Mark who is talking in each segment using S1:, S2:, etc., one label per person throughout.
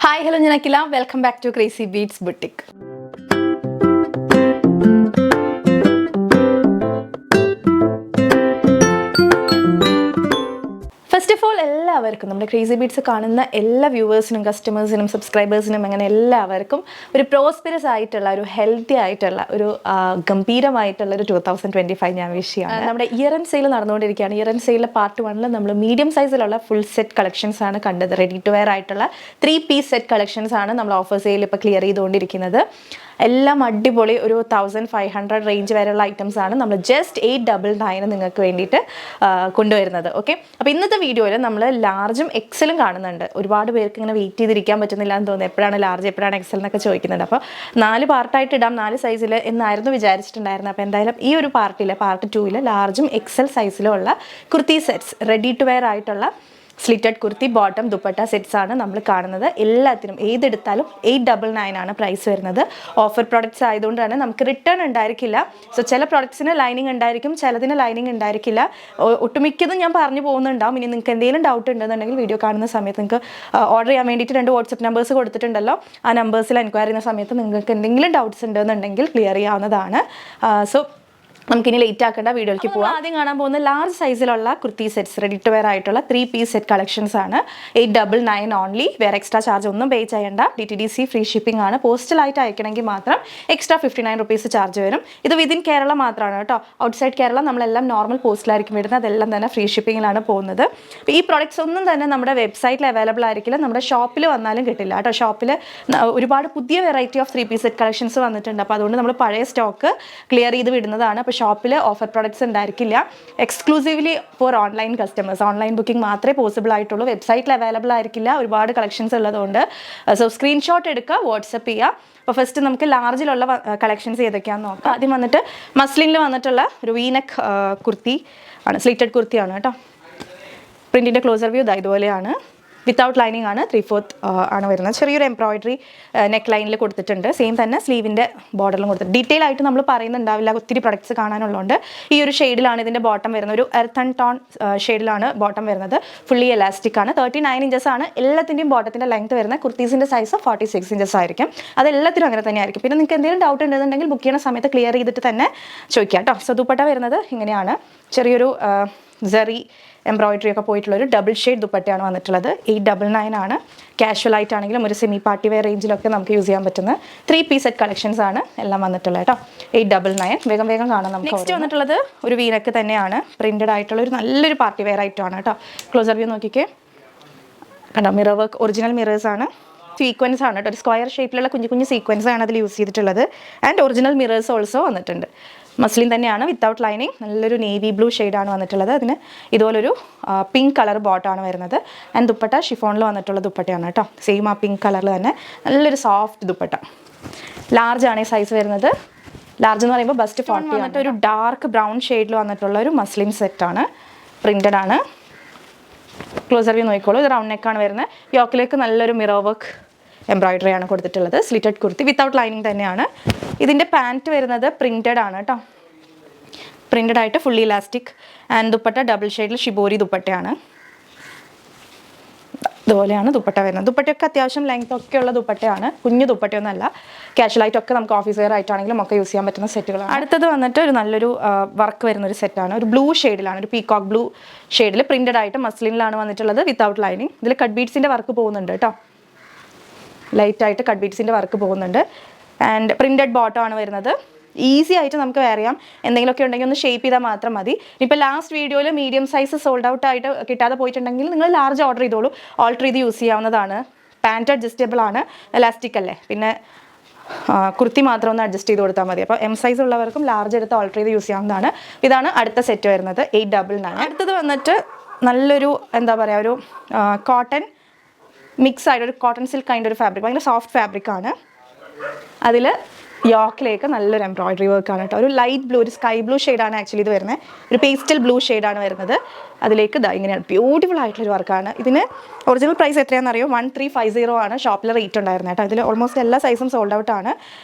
S1: Hi hello ഞാൻ Akhila. Welcome back to crazy beats boutique. First of all എല്ലാവർക്കും നമ്മുടെ crazy beats കാണുന്ന എല്ലാ വ്യൂവേഴ്സിനും കസ്റ്റമേഴ്സിനും സബ്സ്ക്രൈബേഴ്സിനും അങ്ങനെ എല്ലാവർക്കും ഒരു പ്രോസ്പെറസ് ആയിട്ടുള്ള ഒരു ഹെൽത്തി ആയിട്ടുള്ള ഒരു ഗംഭീരമായിട്ടുള്ള ഒരു 2025 ഞാൻ വിഷ് ചെയ്യാണ്. നമ്മുടെ ഇയർ എൻഡ് സെയിൽ നടന്നുകൊണ്ടിരിക്കുകയാണ്. ഇയർ എൻഡ് സെയിലിലെ പാർട്ട് 1 നമ്മൾ മീഡിയം സൈസിലുള്ള ഫുൾ സെറ്റ് കളക്ഷൻസ് ആണ് കണ്ടത്. റെഡി ടു വെയർ ആയിട്ടുള്ള 3 പീസ് സെറ്റ് കളക്ഷൻസ് ആണ് നമ്മൾ ഓഫർ സെയിൽ ഇപ്പോൾ ക്ലിയർ ചെയ്തുകൊണ്ടിരിക്കുന്നത്. എല്ലാം അടിപൊളി ഒരു 1500 റേഞ്ച് വരെയുള്ള ഐറ്റംസ് ആണ് നമ്മൾ ജസ്റ്റ് 899 നിങ്ങൾക്ക് വേണ്ടിയിട്ട് കൊണ്ടുവരുന്നത്. ഓക്കെ, അപ്പോൾ ഇന്നത്തെ വീഡിയോയിൽ നമ്മൾ ലാർജും എക്സലും കാണുന്നുണ്ട്. ഒരുപാട് പേർക്ക് ഇങ്ങനെ വെയിറ്റ് ചെയ്തിരിക്കാൻ പറ്റുന്നില്ല എന്ന് തോന്നുന്നു, എപ്പോഴാണ് ലാർജ് എപ്പോഴാണ് എക്സൽ എന്നൊക്കെ ചോദിക്കുന്നുണ്ട്. അപ്പോൾ 4 പാർട്ടായിട്ട് ഇടാം, 4 സൈസിൽ എന്നായിരുന്നു വിചാരിച്ചിട്ടുണ്ടായിരുന്നത്. അപ്പോൾ എന്തായാലും ഈ ഒരു പാർട്ടിൽ പാർട്ട് 2 ലാർജും എക്സൽ സൈസിലും ഉള്ള kurti sets ready to wear ആയിട്ടുള്ള slitted kurti bottom dupatta sets ആണ് നമ്മൾ കാണുന്നത്. എല്ലാത്തിനും ഏതെടുത്താലും 899 ആണ് പ്രൈസ് വരുന്നത്. ഓഫർ പ്രോഡക്റ്റ്സ് ആയതുകൊണ്ട് തന്നെ നമുക്ക് റിട്ടേൺ ഉണ്ടായിരിക്കില്ല. സോ ചില പ്രോഡക്ട്സിന് ലൈനിങ് ഉണ്ടായിരിക്കും, ചിലതിന് ലൈനിങ് ഉണ്ടായിരിക്കില്ല. ഒട്ടുമിക്കതും ഞാൻ പറഞ്ഞു പോകുന്നുണ്ടാവും. ഇനി നിങ്ങൾക്ക് എന്തെങ്കിലും ഡൗട്ട് ഉണ്ടെന്നുണ്ടെങ്കിൽ വീഡിയോ കാണുന്ന സമയത്ത് നിങ്ങൾക്ക് ഓർഡർ ചെയ്യാൻ വേണ്ടിയിട്ട് 2 വാട്സപ്പ് നമ്പേഴ്സ് കൊടുത്തിട്ടുണ്ടല്ലോ. ആ നമ്പേഴ്സിൽ എൻക്വയറി ചെയ്യുന്ന സമയത്ത് നിങ്ങൾക്ക് എന്തെങ്കിലും ഡൗട്ട്സ് ഉണ്ടെന്നുണ്ടെങ്കിൽ ക്ലിയർ ചെയ്യാവുന്നതാണ്. സോ നമുക്കിനി ലേറ്റ് ആക്കേണ്ട വീഡിയോയിലേക്ക് പോകാം. ആദ്യം കാണാൻ പോകുന്ന ലാർജ് സൈസിലുള്ള kurti sets ready to wear ആയിട്ടുള്ള 3 പീസ് സെറ്റ് കളക്ഷൻസ് ആണ്. 899 ഓൺലി. വേറെ എക്സ്ട്രാ ചാർജ് ഒന്നും പേ ചെയ്യേണ്ട. DTDC ഫ്രീ ഷിപ്പിംഗ് ആണ്. പോസ്റ്റലായിട്ട് അയക്കണമെങ്കിൽ മാത്രം എക്സ്ട്രാ 59 റുപ്പീസ് ചാർജ് വരും. ഇത് വിതിൻ കേരള മാത്രമാണ് കേട്ടോ. ഔട്ട്സൈഡ് കേരള നമ്മളെല്ലാം നോർമൽ പോസ്റ്റിലായിരിക്കും വരുന്നത്. അതെല്ലാം തന്നെ ഫ്രീ ഷിപ്പിങ്ങിലാണ് പോകുന്നത്. അപ്പോൾ ഈ പ്രോഡക്ട്സ് ഒന്നും തന്നെ നമ്മുടെ വെബ്സൈറ്റിൽ അവൈലബിൾ ആയിരിക്കില്ല, നമ്മുടെ ഷോപ്പിൽ വന്നാലും കിട്ടില്ല കേട്ടോ. ഷോപ്പിൽ ഒരുപാട് പുതിയ variety of 3 piece set collections വന്നിട്ടുണ്ട്. അപ്പോൾ അതുകൊണ്ട് നമ്മൾ പഴയ സ്റ്റോക്ക് ക്ലിയർ ചെയ്ത് വിടുന്നതാണ്. അപ്പോൾ ഷോപ്പിൽ ഓഫർ പ്രോഡക്ട്സ് ഉണ്ടായിരിക്കില്ല. Exclusively for online customers. Online booking മാത്രമേ പോസിബിൾ ആയിട്ടുള്ളൂ. വെബ്സൈറ്റിൽ അവൈലബിൾ ആയിരിക്കില്ല, ഒരുപാട് കളക്ഷൻസ് ഉള്ളതുകൊണ്ട്. സോ സ്ക്രീൻഷോട്ട് എടുക്കുക, വാട്സപ്പ് ചെയ്യുക. അപ്പോൾ ഫസ്റ്റ് നമുക്ക് ലാർജിലുള്ള കളക്ഷൻസ് ഏതൊക്കെയാണെന്ന് നോക്കാം. ആദ്യം വന്നിട്ട് മസ്ലിനിൽ വന്നിട്ടുള്ള ഒരു വീനക്ക് കുർത്തി ആണ്, സ്ലിറ്റഡ് കുർത്തിയാണ് കേട്ടോ. പ്രിൻറ്റിൻ്റെ ക്ലോസർ വ്യൂ ഇതുപോലെയാണ്. വിത്തൗട്ട് ലൈനിങ് ആണ്. 3/4 ആണ് വരുന്നത്. ചെറിയൊരു എംബ്രോയിഡറി നെക്ക് ലൈനിൽ കൊടുത്തിട്ടുണ്ട്. സെയിം തന്നെ സ്ലീവിൻ്റെ ബോർഡറിലും കൊടുത്തിട്ടുണ്ട്. ഡീറ്റെയിൽ ആയിട്ട് നമ്മൾ പറയുന്നുണ്ടാവില്ല, ഒത്തിരി പ്രൊഡക്ട്സ് കാണാനുള്ളതുകൊണ്ട്. ഈ ഒരു ഷെയ്ഡിലാണ് ഇതിൻ്റെ ബോട്ടം വരുന്നത്. ഒരു എർത്ത് ആൻഡ് ടോൺ ഷെയ്ഡിലാണ് ബോട്ടം വരുന്നത്. ഫുള്ളി എലാസ്റ്റിക് ആണ്. 39 ഇഞ്ചസ് ആണ് എല്ലാത്തിൻ്റെയും ബോട്ടത്തിൻ്റെ ലെങ്ത് വരുന്നത്. കുർത്തീസിൻ്റെ സൈസ് 46 ഇഞ്ചസ് ആയിരിക്കും. അതെല്ലാത്തിനും അങ്ങനെ തന്നെ ആയിരിക്കും. പിന്നെ നിങ്ങൾക്ക് എന്തെങ്കിലും ഡൗട്ട് ഉണ്ടെന്നുണ്ടെങ്കിൽ ബുക്ക് ചെയ്യുന്ന സമയത്ത് ക്ലിയർ ചെയ്തിട്ട് തന്നെ ചോദിക്കാം കേട്ടോ. സോ ദുപ്പട്ട വരുന്നത് ഇങ്ങനെയാണ്. ചെറിയൊരു സെറി എംബ്രോയിഡറി ഒക്കെ പോയിട്ടുള്ളൊരു ഡബിൾ ഷെയ്ഡ് ദുപ്പട്ടയാണ് വന്നിട്ടുള്ളത്. 899 ആണ്. കാഷ്വൽ ആയിട്ടാണെങ്കിലും ഒരു സെമി പാർട്ടി വെയർ റേഞ്ചിലൊക്കെ നമുക്ക് യൂസ് ചെയ്യാൻ പറ്റുന്ന 3 പീസ് സെറ്റ് കളക്ഷൻസ് ആണ് എല്ലാം വന്നിട്ടുള്ളത് കേട്ടോ. 899. വേഗം വേഗം കാണാം നമുക്ക്. നെക്സ്റ്റ് വന്നിട്ടുള്ളത് ഒരു വീനക്ക് തന്നെയാണ്. പ്രിൻറ്റഡ് ആയിട്ടുള്ള ഒരു നല്ലൊരു പാർട്ടി വെയർ ഐറ്റമാണ് കേട്ടോ. ക്ലോസർ വ്യൂ നോക്കിക്കേ, കണ്ടോ. മിറർ വർക്ക്, ഒറിജിനൽ മിറേഴ്സ് ആണ്. സീക്വൻസ് ആണ് കേട്ടോ. ഒരു സ്ക്വയർ ഷേപ്പിലുള്ള കുഞ്ഞു സീക്വൻസ് ആണ് അതിൽ യൂസ് ചെയ്തിട്ടുള്ളത്. ആൻഡ് ഒറിജിനൽ മിറേഴ്സ് ഓൾസോ വന്നിട്ടുണ്ട്. മസ്ലിൻ തന്നെയാണ്, വിത്തൗട്ട് ലൈനിങ്. നല്ലൊരു നേവി ബ്ലൂ ഷെയ്ഡാണ് വന്നിട്ടുള്ളത്. അതിന് ഇതുപോലൊരു പിങ്ക് കളർ ബോട്ടാണ് വരുന്നത്. ആൻഡ് ദുപ്പട്ട ഷിഫോണിൽ വന്നിട്ടുള്ള ദുപ്പട്ടയാണ് കേട്ടോ. സെയിം ആ പിങ്ക് കളറിൽ തന്നെ നല്ലൊരു സോഫ്റ്റ് ദുപ്പട്ട. ലാർജ് ആണ് ഈ സൈസ് വരുന്നത്. ലാർജ് എന്ന് പറയുമ്പോൾ ബസ്റ്റ് 40 വന്നിട്ട് ഒരു ഡാർക്ക് ബ്രൗൺ ഷെയ്ഡിൽ വന്നിട്ടുള്ള ഒരു മസ്ലിൻ സെറ്റാണ്. പ്രിൻറ്റഡ് ആണ്. ക്ലോസർ വ്യൂ നോക്കിക്കോളൂ. ഇത് റൗണ്ട് നെക്കാണ് വരുന്നത്. യോക്കിലേക്ക് നല്ലൊരു മിറർ വർക്ക് എംബ്രോയിഡറി ആണ് കൊടുത്തിട്ടുള്ളത്. സ്ലിറ്റഡ് കുർത്തി വിത്തൗട്ട് ലൈനിങ് തന്നെയാണ്. ഇതിൻ്റെ പാൻറ്റ് വരുന്നത് പ്രിൻറ്റഡ് ആണ് കേട്ടോ. പ്രിൻറ്റഡ് ആയിട്ട് fully elastic. And dupatta double ഷെയ്ഡിൽ ഷിബോരി ദുപ്പട്ടയാണ്. ഇതുപോലെയാണ് ദുപ്പട്ട വരുന്നത്. ദുപ്പട്ടയൊക്കെ അത്യാവശ്യം ലെങ്ത് ഒക്കെ ഉള്ള ദുപ്പട്ടയാണ്. കുഞ്ഞു ദുപ്പട്ടയൊന്നുമല്ല. കാഷ്വലായിട്ടൊക്കെ നമുക്ക് ഓഫീസ് വെയർ ആയിട്ടാണെങ്കിലും ഒക്കെ യൂസ് ചെയ്യാൻ പറ്റുന്ന സെറ്റുകളാണ്. അടുത്തത് വന്നിട്ട് ഒരു നല്ലൊരു വർക്ക് വരുന്നൊരു സെറ്റാണ്. ഒരു ബ്ലൂ ഷെയ്ഡിലാണ്, ഒരു പീകോക്ക് ബ്ലൂ ഷെയ്ഡിൽ പ്രിൻറ്റഡ് ആയിട്ട് മസ്ലിനിലാണ് വന്നിട്ടുള്ളത്. Without lining. ഇതിൽ കട്ട് ബീഡ്സിൻ്റെ വർക്ക് പോകുന്നുണ്ട് കേട്ടോ. ലൈറ്റായിട്ട് കട്ട് ബീഡ്സിൻ്റെ വർക്ക് പോകുന്നുണ്ട്. ആൻഡ് പ്രിൻറ്റഡ് ബോട്ടം ആണ് വരുന്നത്. ഈസി ആയിട്ട് നമുക്ക് വെയർ ചെയ്യാം. എന്തെങ്കിലുമൊക്കെ ഉണ്ടെങ്കിൽ ഒന്ന് ഷേപ്പ് ചെയ്താൽ മാത്രം മതി. ഇപ്പോൾ ലാസ്റ്റ് വീഡിയോയിൽ മീഡിയം സൈസ് സോൾഡ് ഔട്ട് ആയിട്ട് കിട്ടാതെ പോയിട്ടുണ്ടെങ്കിൽ നിങ്ങൾ ലാർജ് ഓർഡർ ചെയ്തോളൂ. ഓൾട്ടർ ചെയ്ത് യൂസ് ചെയ്യാവുന്നതാണ്. പാൻറ്റ് അഡ്ജസ്റ്റബിൾ ആണ്, എലാസ്റ്റിക് അല്ലേ. പിന്നെ കുർത്തി മാത്രം ഒന്ന് അഡ്ജസ്റ്റ് ചെയ്ത് കൊടുത്താൽ മതി. അപ്പോൾ M സൈസ് ഉള്ളവർക്കും ലാർജ് എടുത്ത് ഓൾട്ടർ ചെയ്ത് യൂസ് ചെയ്യാവുന്നതാണ്. ഇതാണ് അടുത്ത സെറ്റ് വരുന്നത്. 899. അടുത്തത് വന്നിട്ട് നല്ലൊരു എന്താ പറയുക, ഒരു കോട്ടൺ മിക്സ് ആയിട്ട് ഒരു കോട്ടൺ സിൽക്ക് കൈൻഡ് ഒരു ഫാബ്രിക്. ഭയങ്കര സോഫ്റ്റ് ഫാബ്രിക്കാണ്. അതിൽ യോക്കിലേക്ക് നല്ലൊരു എംബ്രോയിഡറി വർക്കാണ് കേട്ടോ. ഒരു ലൈറ്റ് ബ്ലൂ, ഒരു സ്കൈ ബ്ലൂ ഷെയ്ഡാണ് ആക്ച്വലി ഇത് വരുന്നത്. ഒരു പേസ്റ്റൽ ബ്ലൂ ഷെയ്ഡാണ് വരുന്നത്. അതിലേക്ക് ഇങ്ങനെയാണ് ബ്യൂട്ടിഫുൾ ആയിട്ടുള്ളൊരു വർക്കാണ്. ഇതിന് ഒറിജിനൽ പ്രൈസ് എത്രയാണെന്ന് അറിയോ? 1350 ആണ് ഷോപ്പിൽ റേറ്റ് ഉണ്ടായിരുന്നത് കേട്ടോ. ഇതിൽ ഓൾമോസ്റ്റ് എല്ലാ സൈസും സോൾഡ് ഔട്ട് ആണ്.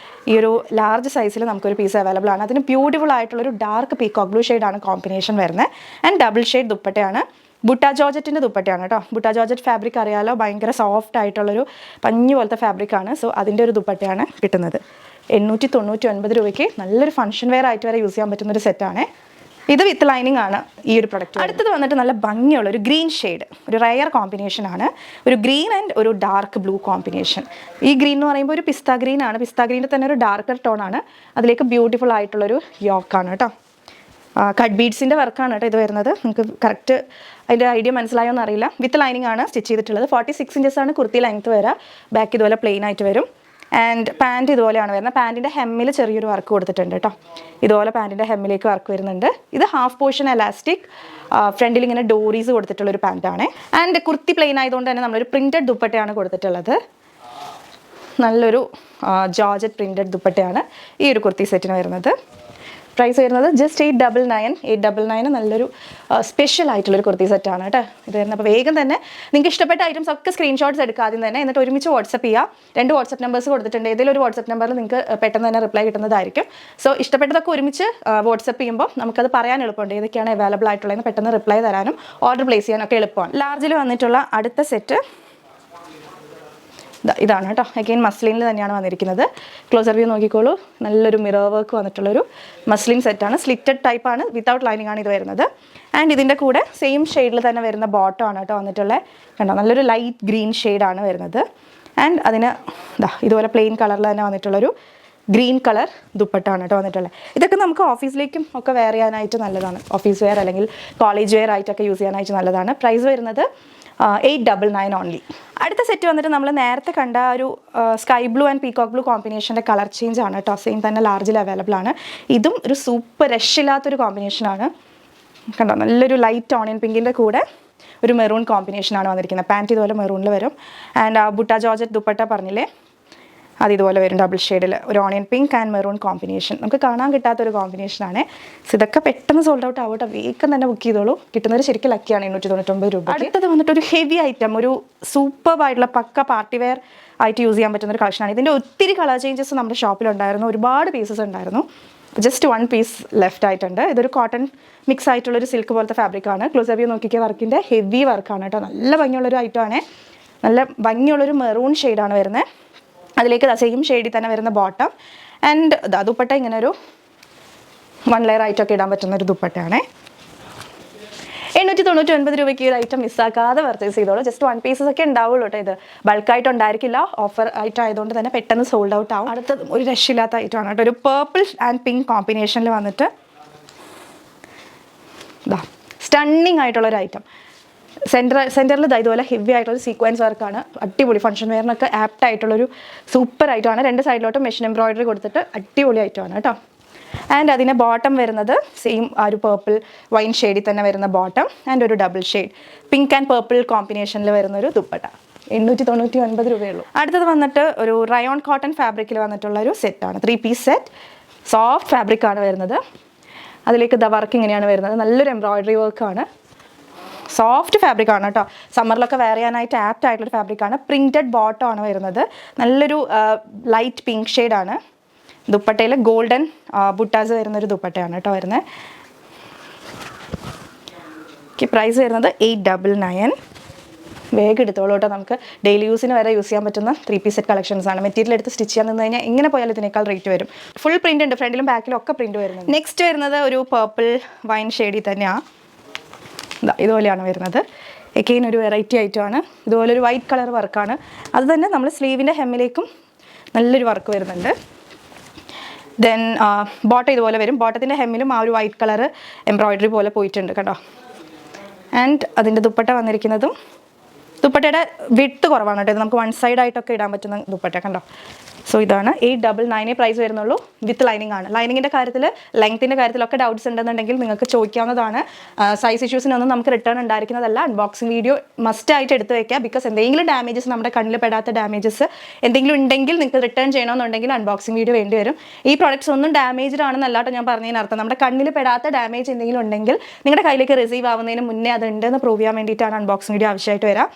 S1: ഈ ഒരു ലാർജ് സൈസിൽ നമുക്കൊരു പീസ് അവൈലബിൾ ആണ്. അതിന് ബ്യൂട്ടിഫുൾ ആയിട്ടുള്ളൊരു ഡാർക്ക് പീകോക്ക് ബ്ലൂ ഷെയ്ഡാണ് കോമ്പിനേഷൻ വരുന്നത്. ആൻഡ് ഡബിൾ ഷെയ്ഡ് ദുപ്പട്ടയാണ്. ബുട്ട ജോർജറ്റിൻ്റെ ദുപ്പട്ടയാണ് കേട്ടോ. ബുട്ട ജോർജറ്റ് ഫാബ്രിക് അറിയാലോ, ഭയങ്കര സോഫ്റ്റ് ആയിട്ടുള്ളൊരു പഞ്ഞു പോലത്തെ ഫാബ്രിക്കാണ്. സോ അതിൻ്റെ ഒരു ദുപ്പട്ടയാണ് കിട്ടുന്നത്. 899 രൂപയ്ക്ക് നല്ലൊരു ഫംഗ്ഷൻ വെയർ ആയിട്ട് വരെ യൂസ് ചെയ്യാൻ പറ്റുന്നൊരു സെറ്റാണ്. ഇത് വിത്ത് ലൈനിങ് ആണ് ഈ ഒരു പ്രൊഡക്റ്റ്. അടുത്തത് വന്നിട്ട് നല്ല ഭംഗിയുള്ള ഒരു ഗ്രീൻ ഷെയ്ഡ്, ഒരു റയർ കോമ്പിനേഷനാണ്. ഒരു ഗ്രീൻ ആൻഡ് ഒരു ഡാർക്ക് ബ്ലൂ കോമ്പിനേഷൻ. ഈ ഗ്രീൻ എന്ന് പറയുമ്പോൾ ഒരു പിസ്ത ഗ്രീൻ ആണ്. പിസ്ത ഗ്രീനിൽ തന്നെ ഒരു ഡാർക്കർ ടോൺ ആണ്. അതിലേക്ക് ബ്യൂട്ടിഫുൾ ആയിട്ടുള്ളൊരു യോക്കാണ് കേട്ടോ. കട്ട് ബീഡ്സിൻ്റെ വർക്കാണ് കേട്ടോ ഇത് വരുന്നത്. നമുക്ക് കറക്റ്റ് അതിൻ്റെ ഐഡിയ മനസ്സിലായോ എന്നറിയില്ല. വിത്ത് ലൈനിങ് ആണ് സ്റ്റിച്ച് ചെയ്തിട്ടുള്ളത്. 46 ഇഞ്ചസ് ആണ് കുർത്തി ലെങ്ത്ത് വരിക. ബാക്ക് ഇതുപോലെ പ്ലെയിൻ ആയിട്ട് വരും. ആൻഡ് പാൻറ്റ് ഇതുപോലെയാണ് വരുന്നത്. പാൻറ്റിൻ്റെ ഹെമ്മിൽ ചെറിയൊരു വർക്ക് കൊടുത്തിട്ടുണ്ട് കേട്ടോ. ഇതുപോലെ പാൻറ്റിൻ്റെ ഹെമ്മിലേക്ക് വർക്ക് വരുന്നുണ്ട്. ഇത് ഹാഫ് പോർഷൻ എലാസ്റ്റിക്, ഫ്രണ്ടിൽ ഇങ്ങനെ ഡോറീസ് കൊടുത്തിട്ടുള്ളൊരു പാൻറ്റാണ്. ആൻഡ് കുർത്തി പ്ലെയിൻ ആയതുകൊണ്ട് തന്നെ നമ്മളൊരു പ്രിൻറ്റഡ് ദുപ്പട്ടയാണ് കൊടുത്തിട്ടുള്ളത്. നല്ലൊരു ജോർജറ്റ് പ്രിൻറ്റഡ് ദുപ്പട്ടയാണ് ഈ ഒരു കുർത്തി സെറ്റിന് വരുന്നത്. പ്രൈസ് വരുന്നത് ജസ്റ്റ് 899. നല്ലൊരു സ്പെഷ്യൽ ആയിട്ടുള്ളൊരു കുർത്തി സെറ്റാണ് കേട്ടോ ഇത് വരുന്നത്. അപ്പോൾ വേഗം തന്നെ നിങ്ങൾക്ക് ഇഷ്ടപ്പെട്ട ഐറ്റംസ് ഒക്കെ സ്ക്രീൻഷോട്ട്സ് എടുക്കുക ആദ്യം തന്നെ. എന്നിട്ട് ഒരുമിച്ച് വാട്സപ്പ് ചെയ്യുക. 2 വാട്സപ്പ് നമ്പേഴ്സ് കൊടുത്തിട്ടുണ്ട്. ഏതെങ്കിലും ഒരു വാട്സപ്പ് നമ്പറിൽ നിങ്ങൾക്ക് പെട്ടെന്ന് തന്നെ റിപ്ലൈ കിട്ടുന്നതായിരിക്കും. സോ ഇഷ്ടപ്പെട്ടതൊക്കെ ഒരുമിച്ച് വാട്സപ്പ് ചെയ്യുമ്പോൾ നമുക്കത് പറയാൻ എളുപ്പമുണ്ട്. ഏതൊക്കെയാണ് അവൈലബിൾ ആയിട്ടുള്ളതെന്ന് പെട്ടെന്ന് റിപ്ലൈ തരാനും ഓർഡർ പ്ലേസ് ചെയ്യാനൊക്കെ എളുപ്പമാണ്. ലാർജിൽ വന്നിട്ടുള്ള അടുത്ത സെറ്റ് ഇതാണ് കേട്ടോ. അഗെയിൻ മസ്ലിനിൽ തന്നെയാണ് വന്നിരിക്കുന്നത്. ക്ലോസർ വ്യൂ നോക്കിക്കോളൂ. നല്ലൊരു മിറർ വർക്ക് വന്നിട്ടുള്ളൊരു മസ്ലിൻ സെറ്റാണ്. സ്ലിറ്റഡ് ടൈപ്പാണ്, വിത്തൗട്ട് ലൈനിങ് ആണ് ഇത് വരുന്നത്. ആൻഡ് ഇതിൻ്റെ കൂടെ സെയിം ഷെയ്ഡിൽ തന്നെ വരുന്ന ബോട്ടം ആണ് കേട്ടോ വന്നിട്ടുള്ളത്. കണ്ടോ, നല്ലൊരു ലൈറ്റ് ഗ്രീൻ ഷെയ്ഡാണ് വരുന്നത്. ആൻഡ് അതിന് ഇതുപോലെ പ്ലെയിൻ കളറിൽ തന്നെ വന്നിട്ടുള്ളൊരു ഗ്രീൻ കളർ ദുപ്പട്ടാണ് കേട്ടോ വന്നിട്ടുള്ളത്. ഇതൊക്കെ നമുക്ക് ഓഫീസിലേക്കും ഒക്കെ വെയർ ചെയ്യാനായിട്ട് നല്ലതാണ്. ഓഫീസ് വെയർ അല്ലെങ്കിൽ കോളേജ് വെയർ ആയിട്ടൊക്കെ യൂസ് ചെയ്യാനായിട്ട് നല്ലതാണ്. പ്രൈസ് വരുന്നത് 899 ഓൺലി. അടുത്ത സെറ്റ് വന്നിട്ട് നമ്മൾ നേരത്തെ കണ്ട ഒരു sky blue and peacock blue കോമ്പിനേഷൻ്റെ കളർ ചേഞ്ച് ആണ് കേട്ടോ. സെയിം തന്നെ ലാർജിൽ അവൈലബിൾ ആണ്. ഇതും ഒരു സൂപ്പർ രഷില്ലാത്തൊരു കോമ്പിനേഷനാണ്. കണ്ടോ, നല്ലൊരു ലൈറ്റ് ഓണിയൻ പിങ്കിൻ്റെ കൂടെ ഒരു മെറൂൺ കോമ്പിനേഷനാണ് വന്നിരിക്കുന്നത്. പാൻറ്റ് ഇതുപോലെ മെറൂണിൽ വരും. ആൻഡ് ബുട്ട ജോർജറ്റ് ദുപ്പട്ട പറഞ്ഞില്ലേ, അത് ഇതുപോലെ വരും ഡബിൾ ഷെയ്ഡിൽ. ഒരു onion pink and maroon combination. നമുക്ക് കാണാൻ കിട്ടാത്തൊരു കോമ്പിനേഷനാണ്. ഇതൊക്കെ പെട്ടെന്ന് സോൾഡ് ഔട്ട് ആവട്ടെ, വേഗം തന്നെ ബുക്ക് ചെയ്തോളൂ. കിട്ടുന്നവർ ശരിക്കും ലക്കിയാണ്. 899 രൂപ. അടുത്തത് വന്നിട്ട് ഒരു ഹെവി ഐറ്റം, ഒരു സൂപ്പർ ആയിട്ടുള്ള പക്ക പാർട്ടി വെയർ ആയിട്ട് യൂസ് ചെയ്യാൻ പറ്റുന്ന ഒരു കളക്ഷനാണ്. ഇതിൻ്റെ ഒത്തിരി കളർ ചേഞ്ചസ് നമ്മുടെ ഷോപ്പിലുണ്ടായിരുന്നു. ഒരുപാട് പീസസ് ഉണ്ടായിരുന്നു. ജസ്റ്റ് 1 പീസ് ലെഫ്റ്റ് ആയിട്ടുണ്ട്. ഇതൊരു കോട്ടൺ മിക്സ് ആയിട്ടുള്ളൊരു സിൽക്ക് പോലത്തെ ഫാബ്രിക്കാണ്. ക്ലോസ് വ്യൂ നോക്കിക്കുക, വർക്കിൻ്റെ ഹെവി വർക്കാണ് കേട്ടോ. നല്ല ഭംഗിയുള്ളൊരു ഐറ്റമാണ്. നല്ല ഭംഗിയുള്ളൊരു മെറൂൺ ഷെയ്ഡാണ് വരുന്നത്. അതിലേക്ക് സെയിം ഷെയ്ഡിൽ തന്നെ വരുന്ന ബോട്ടം. ആൻഡ് ദുപ്പട്ട ഇങ്ങനെ ഒരു 1 ലെയർ ആയിട്ടൊക്കെ ഇടാൻ പറ്റുന്ന ഒരു ദുപ്പട്ടയാണ്. 899 രൂപയ്ക്ക് ഈ ഒരു ഐറ്റം മിസ്സാക്കാതെ പർച്ചേസ് ചെയ്തോളൂ. ജസ്റ്റ് 1 പീസസ് ഒക്കെ ഉണ്ടാവുള്ളൂ കേട്ടോ. ഇത് ബൾക്കായിട്ട് ഉണ്ടായിരിക്കില്ല. ഓഫർ ആയിട്ട് ആയതുകൊണ്ട് തന്നെ പെട്ടെന്ന് സോൾഡ് ഔട്ട് ആവും. അടുത്തത് ഒരു രക്ഷയില്ലാത്ത ഐറ്റമാണ് കേട്ടോ. ഒരു പേർപ്പിൾ ആൻഡ് പിങ്ക് കോമ്പിനേഷനിൽ വന്നിട്ട് സ്റ്റണ്ണിങ് ആയിട്ടുള്ളൊരു ഐറ്റം. സെൻറ്ററിൽ ഇതുപോലെ ഹെവി ആയിട്ടുള്ള സീക്വൻസ് വർക്കാണ്. അടിപൊളി ഫംഗ്ഷൻ വെയറിനൊക്കെ ആപ്റ്റ് ആയിട്ടുള്ളൊരു സൂപ്പർ ഐറ്റമാണ്. 2 സൈഡിലോട്ടും മെഷീൻ എംബ്രോയിഡറി കൊടുത്തിട്ട് അടിപൊളി ഐറ്റമാണ് കേട്ടോ. ആൻഡ് അതിന് ബോട്ടം വരുന്നത് സെയിം ആ ഒരു പേർപ്പിൾ വൈൻ ഷെയ്ഡിൽ തന്നെ വരുന്ന ബോട്ടം ആൻഡ് ഒരു double shade pink and purple കോമ്പിനേഷനിൽ വരുന്നൊരു ദുപ്പട്ട. 899 രൂപയുള്ളൂ. അടുത്തത് വന്നിട്ട് ഒരു റയോൺ കോട്ടൺ ഫാബ്രിക്കിൽ വന്നിട്ടുള്ള ഒരു സെറ്റാണ്. 3 പീസ് സെറ്റ്. സോഫ്റ്റ് ഫാബ്രിക്കാണ് വരുന്നത്. അതിലേക്ക് വർക്ക് ഇങ്ങനെയാണ് വരുന്നത്. നല്ലൊരു എംബ്രോയിഡറി വർക്കാണ്. സോഫ്റ്റ് ഫാബ്രിക്കാണ് കേട്ടോ. സമ്മറിലൊക്കെ വെയർ ചെയ്യാനായിട്ട് ആപ്റ്റ് ആയിട്ടുള്ളൊരു ഫാബ്രിക്കാണ്. പ്രിൻറ്റഡ് ബോട്ടം ആണ് വരുന്നത്. നല്ലൊരു ലൈറ്റ് പിങ്ക് ഷെയ്ഡാണ്. ദുപ്പട്ടയിൽ ഗോൾഡൻ ബുട്ടാസ് വരുന്നൊരു ദുപ്പട്ടയാണ് കേട്ടോ വരുന്നത്. പ്രൈസ് വരുന്നത് 899. വേഗം എടുത്തോളൂ കേട്ടോ. നമുക്ക് ഡെയിലി യൂസിന് വരെ യൂസ് ചെയ്യാൻ പറ്റുന്ന 3 പീസ് സെറ്റ് കളക്ഷൻസ് ആണ്. മെറ്റീരിയൽ എടുത്ത് സ്റ്റിച്ച് ചെയ്യാൻ നിന്ന് കഴിഞ്ഞാൽ എങ്ങനെ പോയാലും ഇതിനേക്കാൾ റേറ്റ് വരും. ഫുൾ പ്രിൻ്റ് ഉണ്ട്, ഫ്രണ്ടിലും ബാക്കിലും ഒക്കെ പ്രിൻറ്റ് വരുന്നത്. നെക്സ്റ്റ് വരുന്നത് ഒരു പേർപ്പിൾ വൈൻ ഷെയ്ഡിൽ തന്നെയാണ്. ഇതുപോലെയാണ് വരുന്നത്. എക്കെയിൻ ഒരു വെറൈറ്റി ഐറ്റമാണ്. ഇതുപോലെ ഒരു വൈറ്റ് കളർ വർക്കാണ്. അത് തന്നെ നമ്മൾ സ്ലീവിൻ്റെ ഹെമ്മിലേക്കും നല്ലൊരു വർക്ക് വരുന്നുണ്ട്. ദെൻ ബോട്ടം ഇതുപോലെ വരും. ബോട്ടത്തിൻ്റെ ഹെമ്മിലും ആ ഒരു വൈറ്റ് കളർ എംബ്രോയിഡറി പോലെ പോയിട്ടുണ്ട് കേട്ടോ. ആൻഡ് അതിൻ്റെ ദുപ്പട്ട വന്നിരിക്കുന്നതും ദുപ്പട്ടയുടെ വിഡ്ത്ത് കുറവാണ് കേട്ടോ. ഇത് നമുക്ക് 1 സൈഡ് ആയിട്ടൊക്കെ ഇടാൻ പറ്റുന്ന ദുപ്പട്ട കണ്ടോ. സോ ഇതാണ് 899 പ്രൈസ് വരുന്നുള്ളൂ. വിത്ത് ലൈനിങ് ആണ്. ലൈനിങ്ങിൻ്റെ കാര്യത്തിൽ ലെങ്ത്തിൻ്റെ കാര്യത്തിലൊക്കെ ഡൗട്ട്സ് ഉണ്ടെന്നുണ്ടെങ്കിൽ നിങ്ങൾക്ക് ചോദിക്കാവുന്നതാണ്. സൈസ് ഇഷ്യൂസിനൊന്നും നമുക്ക് റിട്ടേൺ ഉണ്ടായിരിക്കുന്നതല്ല. അൺബോക്സിംഗ് വീഡിയോ മസ്റ്റ് ആയിട്ട് എടുത്ത് വയ്ക്കുക. ബിക്കോസ് എന്തെങ്കിലും ഡാമേജസ്, നമ്മുടെ കണ്ണിൽ പെടാത്ത ഡാമേജസ് എന്തെങ്കിലും ഉണ്ടെങ്കിൽ നിങ്ങൾക്ക് റിട്ടേൺ ചെയ്യണമെന്നുണ്ടെങ്കിൽ അൺബോക്സിംഗ് വീഡിയോ വേണ്ടി വരും. ഈ പ്രോഡക്ട്സ് ഒന്നും ഡാമേജ്ഡ് ആണെന്നല്ലാട്ടോ ഞാൻ പറഞ്ഞതിനർത്ഥം. നമ്മുടെ കണ്ണിൽ പെടാത്ത ഡാമേജ് എന്തെങ്കിലും ഉണ്ടെങ്കിൽ നിങ്ങളുടെ കയ്യിലേക്ക് റിസീവ് ആവുന്നതിന് മുന്നേ അത് ഉണ്ടെന്ന് പ്രൂവ് ചെയ്യാൻ വേണ്ടിയിട്ടാണ് അൺബോക്സിംഗ് വീഡിയോ ആവശ്യമായിട്ട് വരാം.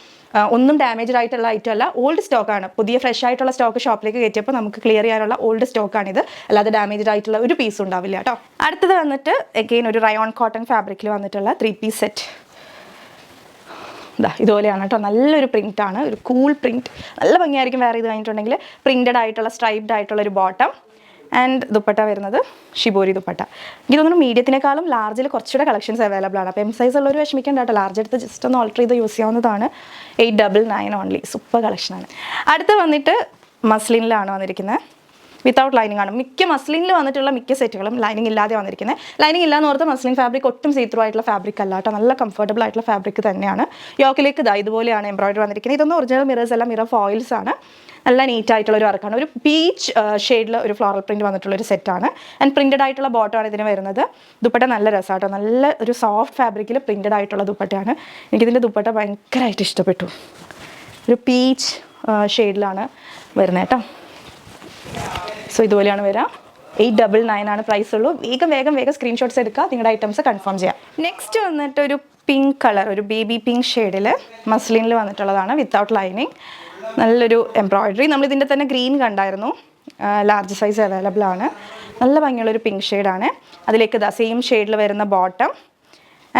S1: ഒന്നും ഡാമേജ്ഡ് ആയിട്ടുള്ള ഐറ്റം അല്ല. ഓൾഡ് സ്റ്റോക്കാണ്. പുതിയ ഫ്രഷ് ആയിട്ടുള്ള സ്റ്റോക്ക് ഷോപ്പിലേക്ക് കയറ്റിയപ്പോൾ നമുക്ക് ക്ലിയർ ചെയ്യാനുള്ള ഓൾഡ് സ്റ്റോക്കാണിത്. അല്ലാതെ ഡാമേജ്ഡ് ആയിട്ടുള്ള ഒരു പീസ് ഉണ്ടാവില്ല കേട്ടോ. അടുത്തത് വന്നിട്ട് അഗെയിൻ ഒരു റയോൺ കോട്ടൺ ഫാബ്രിക്കിൽ വന്നിട്ടുള്ള 3 പീസ് സെറ്റ്. ഇതുപോലെയാണ് കേട്ടോ. നല്ലൊരു പ്രിൻ്റാണ്, ഒരു കൂൾ പ്രിൻറ്റ്, നല്ല ഭംഗിയായിരിക്കും വേറെ ഇത് കഴിഞ്ഞിട്ടുണ്ടെങ്കിൽ. പ്രിൻറ്റഡ് ആയിട്ടുള്ള സ്ട്രൈപ്ഡ് ആയിട്ടുള്ള ഒരു ബോട്ടം ആൻഡ് ദുപ്പട്ട വരുന്നത് ഷിബോരി ദുപ്പട്ട. എനിക്ക് തോന്നുന്നു മീഡിയത്തിനേക്കാളും ലാർജിൽ കുറച്ചുകൂടെ കളക്ഷൻസ് അവൈലബിൾ ആണ്. അപ്പോൾ സൈസ് ഉള്ളൊരു വിഷമിക്കേണ്ട കേട്ടോ, ലാർജ് എടുത്ത് ജസ്റ്റ് ഒന്ന് ഓൾട്ടർ ചെയ്ത് യൂസ് ചെയ്യാവുന്നതാണ്. 899 ഓൺലി. സൂപ്പർ കളക്ഷനാണ്. അടുത്ത് വന്നിട്ട് മസ്ലിനിലാണ് വന്നിരിക്കുന്നത്. വിത്തൗട്ട് ലൈനിങ് ആണ്. മിക്ക മസ്ലിനിൽ വന്നിട്ടുള്ള മിക്ക സെറ്റുകളും ലൈനിങ് ഇല്ലാതെ വന്നിരിക്കുന്നത്. ലൈനിങ് ഇല്ലാന്ന് ഓർത്ത് മസ്ലിൻ ഫാബ്രിക് ഒട്ടും സീത്രൂ ആയിട്ടുള്ള ഫാബ്രിക് അല്ല കേട്ടോ, നല്ല കംഫർട്ടബിൾ ആയിട്ടുള്ള ഫാബ്രിക് തന്നെയാണ്. യോക്കിലേക്ക് ഇതുപോലെയാണ് എംബ്രോയിഡറി വന്നിരിക്കുന്നത്. ഇതൊന്നും ഒറിജിനൽ മിറേഴ്സ് അല്ല, മിറർ ഫോയിൽസ് ആണ്. നല്ല നീറ്റ് ആയിട്ടുള്ള ഒരു വർക്കാണ്. ഒരു പീച്ച് ഷെയ്ഡിൽ ഒരു ഫ്ലോറൽ പ്രിന്റ് വന്നിട്ടുള്ള ഒരു സെറ്റാണ്. ആൻഡ് പ്രിന്റഡ് ആയിട്ടുള്ള ബോട്ടമാണ് ഇതിന് വരുന്നത്. ദുപ്പട്ട നല്ല രസമാട്ടോ, നല്ല ഒരു സോഫ്റ്റ് ഫാബ്രിക്കിൽ പ്രിന്റഡ് ആയിട്ടുള്ള ദുപ്പട്ടയാണ്. എനിക്കിതിൻ്റെ ദുപ്പട്ട ഭയങ്കരമായിട്ട് ഇഷ്ടപ്പെട്ടു. ഒരു പീച്ച് ഷെയ്ഡിലാണ് വരുന്നത് കേട്ടോ. സോ ഇതുപോലെയാണ് വരിക. 899 ആണ് പ്രൈസ് ഉള്ളൂ. വേഗം സ്ക്രീൻഷോട്ട്സ് എടുക്കുക, നിങ്ങളുടെ ഐറ്റംസ് കൺഫേം ചെയ്യാം. നെക്സ്റ്റ് വന്നിട്ട് ഒരു പിങ്ക് കളർ, ഒരു ബേബി പിങ്ക് ഷെയ്ഡിൽ മസ്ലിനിൽ വന്നിട്ടുള്ളതാണ് വിത്തൗട്ട് ലൈനിങ്. നല്ലൊരു എംബ്രോയിഡറി. നമ്മളിതിൻ്റെ തന്നെ ഗ്രീൻ കണ്ടായിരുന്നു, ലാർജ് സൈസ് അവൈലബിൾ ആണ്. നല്ല ഭംഗിയുള്ളൊരു പിങ്ക് ഷെയ്ഡാണ്. അതിലേക്ക് സെയിം ഷെയ്ഡിൽ വരുന്ന ബോട്ടം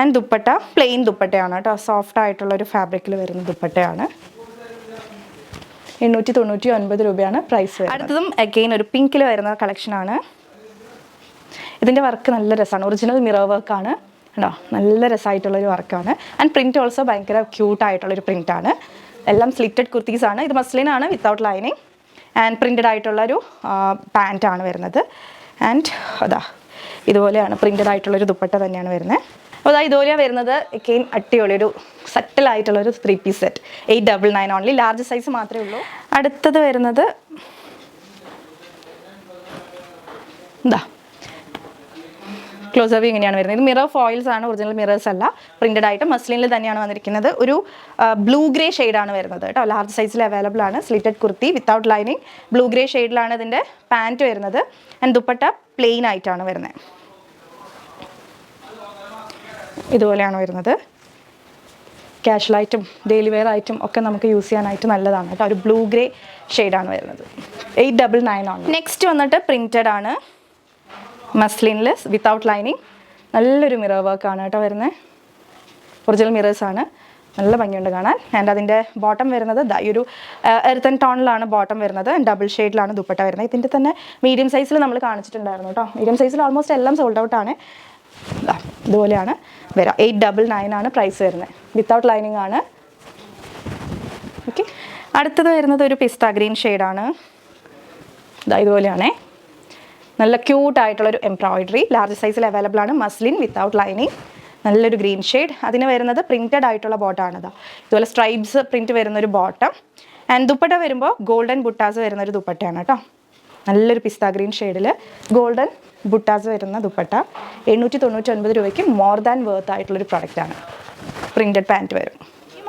S1: ആൻഡ് ദുപ്പട്ട പ്ലെയിൻ ദുപ്പട്ടയാണ് കേട്ടോ. സോഫ്റ്റ് ആയിട്ടുള്ളൊരു ഫാബ്രിക്കിൽ വരുന്ന ദുപ്പട്ടയാണ്. 899 രൂപയാണ് പ്രൈസ്. അടുത്തതും അഗെയിൻ ഒരു പിങ്കിൽ വരുന്ന കളക്ഷനാണ്. ഇതിൻ്റെ വർക്ക് നല്ല രസമാണ്. ഒറിജിനൽ മിറർ വർക്കാണ് കേട്ടോ, നല്ല രസമായിട്ടുള്ളൊരു വർക്കാണ്. ആൻഡ് പ്രിൻറ്റ് ഓൾസോ ഭയങ്കര ക്യൂട്ടായിട്ടുള്ളൊരു പ്രിൻ്റാണ്. എല്ലാം സ്ലിറ്റഡ് കുർത്തീസാണ്. ഇത് മസ്ലിനാണ് വിത്തൗട്ട് ലൈനിങ് ആൻഡ് പ്രിൻറ്റഡ് ആയിട്ടുള്ളൊരു പാൻറ്റാണ് വരുന്നത്. ആൻഡ് ഇതുപോലെയാണ് പ്രിൻറ്റഡ് ആയിട്ടുള്ളൊരു ദുപ്പട്ട തന്നെയാണ് വരുന്നത്. അപ്പോൾ ഇതുപോലെയാണ് വരുന്നത്. എക്കെയിൻ അടിപൊളി ഒരു സെറ്റിലായിട്ടുള്ളൊരു 3 piece set. 899 only. Large size മാത്രമേ ഉള്ളൂ. അടുത്തത് വരുന്നത് ക്ലോസ് വ്യൂ ഇങ്ങനെയാണ് വരുന്നത്. ഇത് മിറർ ഫോയിൽസ് ആണ്, ഒറിജിനൽ മിറേഴ്സ് അല്ല. പ്രിന്റഡ് ആയിട്ട് മസ്ലിനിൽ തന്നെയാണ് വന്നിരിക്കുന്നത്. ഒരു ബ്ലൂ ഗ്രേ ഷെയ്ഡാണ് വരുന്നത് കേട്ടോ. ലാർജ് സൈസിൽ അവൈലബിൾ ആണ്. Slitted kurti without lining. Blue grey ഷെയ്ഡിലാണ് ഇതിൻ്റെ പാൻറ്റ് വരുന്നത്. ആൻഡ് ദുപ്പട്ട പ്ലെയിൻ ആയിട്ടാണ് വരുന്നത്. ഇതുപോലെയാണ് വരുന്നത്. കാഷ്വലായിട്ടും ഡെയിലി വെയർ ആയിട്ടും ഒക്കെ നമുക്ക് യൂസ് ചെയ്യാനായിട്ട് നല്ലതാണ് കേട്ടോ. ഒരു ബ്ലൂ ഗ്രേ ഷെയ്ഡാണ് വരുന്നത്. 899 ആണ്. നെക്സ്റ്റ് വന്നിട്ട് പ്രിൻറ്റഡ് ആണ് മസ്ലിനിൽ വിത്തൗട്ട് ലൈനിങ്. നല്ലൊരു മിറർ വർക്കാണ് കേട്ടോ വരുന്നത്. ഒറിജിനൽ മിറേഴ്സാണ്. നല്ല ഭംഗിയുണ്ട് കാണാൻ. ആൻഡ് അതിൻ്റെ ബോട്ടം വരുന്നത് ഈ ഒരു എർത്തൻ ടോണിലാണ് ബോട്ടം വരുന്നത്. ഡബിൾ ഷെയ്ഡിലാണ് ദുപ്പട്ട വരുന്നത്. ഇതിൻ്റെ തന്നെ മീഡിയം സൈസിൽ നമ്മൾ കാണിച്ചിട്ടുണ്ടായിരുന്നു കേട്ടോ. മീഡിയം സൈസിൽ ഓൾമോസ്റ്റ് എല്ലാം സോൾഡ് ഔട്ടാണ്. ഇതുപോലെയാണ് വരാം. 899 ആണ് പ്രൈസ് വരുന്നത്. വിത്തൗട്ട് ലൈനിങ് ആണ്. ഓക്കെ. അടുത്തത് വരുന്നത് ഒരു പിസ്ത ഗ്രീൻ ഷെയ്ഡാണ്. ഇതുപോലെയാണേ. നല്ല ക്യൂട്ടായിട്ടുള്ളൊരു എംബ്രോയിഡറി. ലാർജ് സൈസിൽ അവൈലബിൾ ആണ്. Muslin without lining. നല്ലൊരു ഗ്രീൻ ഷെയ്ഡ്. അതിന് വരുന്നത് പ്രിൻറ്റഡ് ആയിട്ടുള്ള ബോട്ടമാണിത്. ഇതുപോലെ സ്ട്രൈപ്സ് പ്രിൻറ്റ് വരുന്നൊരു ബോട്ടം. ആൻഡ് ദുപ്പട്ട വരുമ്പോൾ ഗോൾഡൻ ബുട്ടാസ് വരുന്നൊരു ദുപ്പട്ടയാണ് കേട്ടോ. നല്ലൊരു പിസ്ത ഗ്രീൻ ഷെയ്ഡിൽ ഗോൾഡൻ ബുട്ടാസ് വരുന്ന ദുപ്പട്ട. 899 രൂപയ്ക്ക് മോർ ദാൻ വേർത്ത് ആയിട്ടുള്ളൊരു പ്രൊഡക്റ്റാണ്. പ്രിൻറ്റഡ് പാൻറ്റ് വരും.